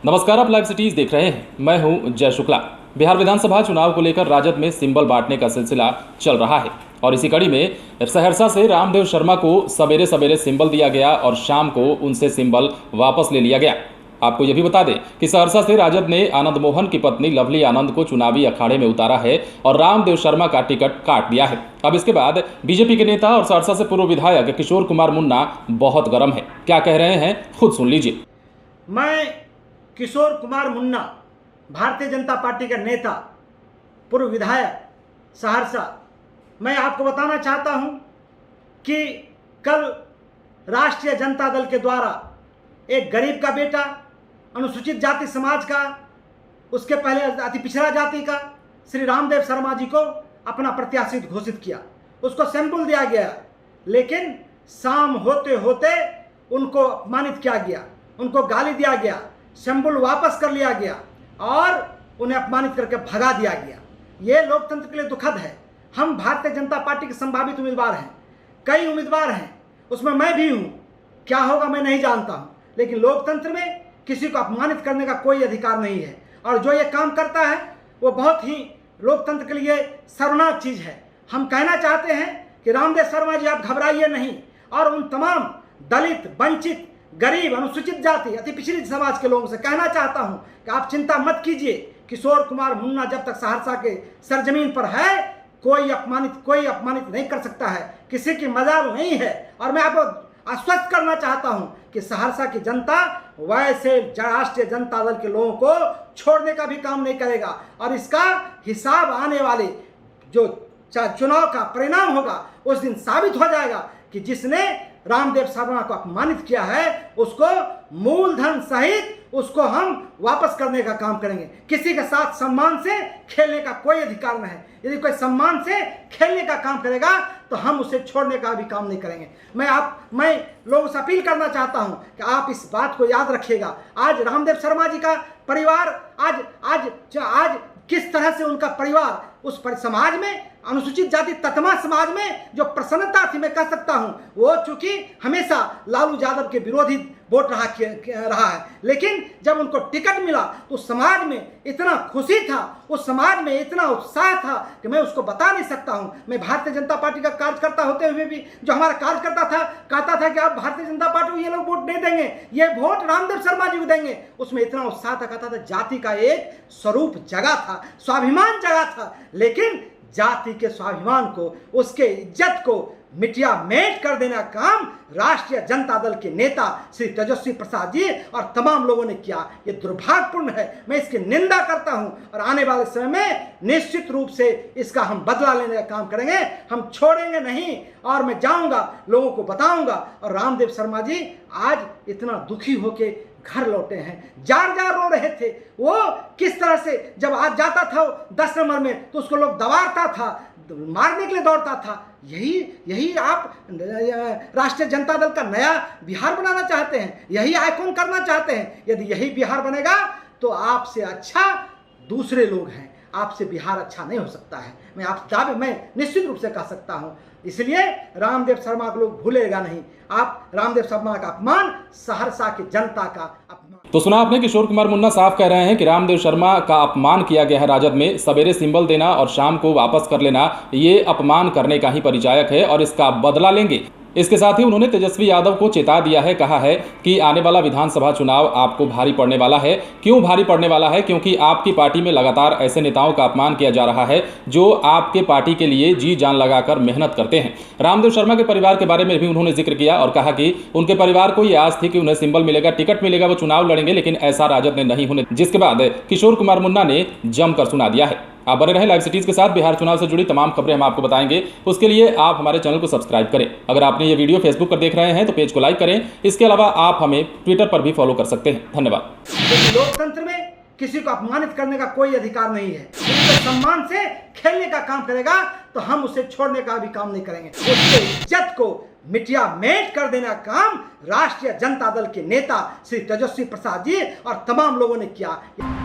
नमस्कार, आप live cities देख रहे हैं। मैं हूं जय शुक्ला। बिहार विधानसभा चुनाव को लेकर राजद में सिंबल बांटने का सिलसिला चल रहा है और इसी कड़ी में सहरसा से रामदेव शर्मा को सवेरे सवेरे सिंबल दिया गया और शाम को उनसे सिंबल वापस ले लिया गया। आपको यह भी बता दें कि सहरसा से राजद ने आनंद मोहन की पत्नी लवली आनंद को चुनावी अखाड़े में उतारा है और रामदेव शर्मा का टिकट काट दिया है। अब इसके बाद बीजेपी के नेता और सहरसा से पूर्व विधायक किशोर कुमार मुन्ना बहुत गर्म है। क्या कह रहे हैं खुद सुन लीजिए। मैं किशोर कुमार मुन्ना, भारतीय जनता पार्टी का नेता, पूर्व विधायक सहरसा, मैं आपको बताना चाहता हूं कि कल राष्ट्रीय जनता दल के द्वारा एक गरीब का बेटा, अनुसूचित जाति समाज का, उसके पहले अति पिछड़ा जाति का श्री रामदेव शर्मा जी को अपना प्रत्याशी घोषित किया। उसको सैंपल दिया गया, लेकिन शाम होते होते उनको अपमानित किया गया, उनको गाली दिया गया, सैंपल वापस कर लिया गया और उन्हें अपमानित करके भगा दिया गया। ये लोकतंत्र के लिए दुखद है। हम भारतीय जनता पार्टी के संभावित उम्मीदवार हैं, कई उम्मीदवार हैं, उसमें मैं भी हूँ। क्या होगा मैं नहीं जानता हूँ, लेकिन लोकतंत्र में किसी को अपमानित करने का कोई अधिकार नहीं है और जो ये काम करता है वो बहुत ही लोकतंत्र के लिए शर्मनाक चीज़ है। हम कहना चाहते हैं कि रामदेव शर्मा जी, आप घबराइए नहीं और उन तमाम दलित, वंचित, गरीब, अनुसूचित जाति, अति पिछड़ी समाज के लोगों से कहना चाहता हूं कि आप चिंता मत कीजिए। किशोर कुमार मुन्ना जब तक सहरसा के सरजमीन पर है, कोई अपमानित नहीं कर सकता है, किसी की मजाल नहीं है। और मैं आपको आश्वस्त करना चाहता हूं कि सहरसा की जनता वैसे राष्ट्रीय जनता दल के लोगों को छोड़ने का भी काम नहीं करेगा और इसका हिसाब आने वाले जो चुनाव का परिणाम होगा उस दिन साबित हो जाएगा कि जिसने रामदेव शर्मा को अपमानित किया है उसको मूलधन सहित उसको हम वापस करने का काम करेंगे। किसी के साथ सम्मान से खेलने का कोई अधिकार नहीं है। यदि कोई सम्मान से खेलने का काम करेगा तो हम उसे छोड़ने का भी काम नहीं करेंगे। मैं लोगों से अपील करना चाहता हूं कि आप इस बात को याद रखिएगा। आज रामदेव शर्मा जी का परिवार आज किस तरह से उनका परिवार उस समाज में, अनुसूचित जाति ततमा समाज में जो प्रसन्नता थी, मैं कह सकता हूं, वो चूंकि हमेशा लालू यादव के विरोधी वोट रहा है, लेकिन जब उनको टिकट मिला तो समाज में इतना खुशी था, उस समाज में इतना उत्साह था कि मैं उसको बता नहीं सकता हूं। मैं भारतीय जनता पार्टी का कार्यकर्ता होते हुए भी जो हमारा कार्यकर्ता था कहता था कि आप भारतीय जनता पार्टी को ये लोग वोट नहीं देंगे, ये वोट रामदेव शर्मा जी को देंगे, उसमें इतना उत्साह था। कहता था जाति का एक स्वरूप जगह था, स्वाभिमान जगह था, लेकिन जाति के स्वाभिमान को, उसके इज्जत को मिट कर देना काम राष्ट्रीय जनता दल के नेता श्री तेजस्वी प्रसाद जी और तमाम लोगों ने किया। ये दुर्भाग्यपूर्ण है, मैं इसकी निंदा करता हूं और आने वाले समय में निश्चित रूप से इसका हम बदला लेने का काम करेंगे। हम छोड़ेंगे नहीं और मैं जाऊंगा, लोगों को बताऊंगा। और रामदेव शर्मा जी आज इतना दुखी होके घर लौटे हैं, जार रो रहे थे। वो किस तरह से जब आज जाता था 10 नंबर में तो उसको लोग दबाता था, मारने के लिए दौड़ता था। यही आप राष्ट्रीय जनता दल का नया बिहार बनाना चाहते हैं, यही आइकॉन करना चाहते हैं। यदि यही बिहार बनेगा तो आपसे अच्छा दूसरे लोग हैं, आपसे बिहार अच्छा नहीं हो सकता है। मैं निश्चित रूप से कह सकता हूं। इसलिए रामदेव शर्मा को लोग भूलेगा नहीं। आप रामदेव शर्मा का अपमान सहरसा की जनता का अपमान। तो सुना आपने, किशोर कुमार मुन्ना साफ कह रहे हैं कि रामदेव शर्मा का अपमान किया गया है। राजद में सवेरे सिंबल देना और शाम को वापस कर लेना ये अपमान करने का ही परिचायक है और इसका बदला लेंगे। इसके साथ ही उन्होंने तेजस्वी यादव को चेता दिया है, कहा है कि आने वाला विधानसभा चुनाव आपको भारी पड़ने वाला है। क्यों भारी पड़ने वाला है? क्योंकि आपकी पार्टी में लगातार ऐसे नेताओं का अपमान किया जा रहा है जो आपके पार्टी के लिए जी जान लगाकर मेहनत करते हैं। रामदेव शर्मा के परिवार के बारे में भी उन्होंने जिक्र किया और कहा कि उनके परिवार को ये आस थी कि उन्हें सिंबल मिलेगा, टिकट मिलेगा, वो चुनाव लड़ेंगे, लेकिन ऐसा राजद ने नहीं होने, जिसके बाद किशोर कुमार मुन्ना ने जमकर सुना दिया है। आप बने रहें लाइव सिटीज के साथ। बिहार चुनाव से जुड़ी तमाम खबरें हम आपको बताएंगे, उसके लिए आप हमारे चैनल को सब्सक्राइब करें। अगर आपने ये वीडियो फेसबुक पर देख रहे हैं तो पेज को लाइक करें। इसके अलावा आप हमें ट्विटर पर भी फॉलो कर सकते हैं। धन्यवाद। लोकतंत्र में किसी को अपमानित करने का कोई अधिकार नहीं है। उसके सम्मान से खेलने का काम करेगा तो हम उसे छोड़ने का भी काम नहीं करेंगे। उसके इज्जत को मिटिया मेट कर देना काम राष्ट्रीय जनता दल के नेता श्री तेजस्वी प्रसाद जी और तमाम लोगों ने किया।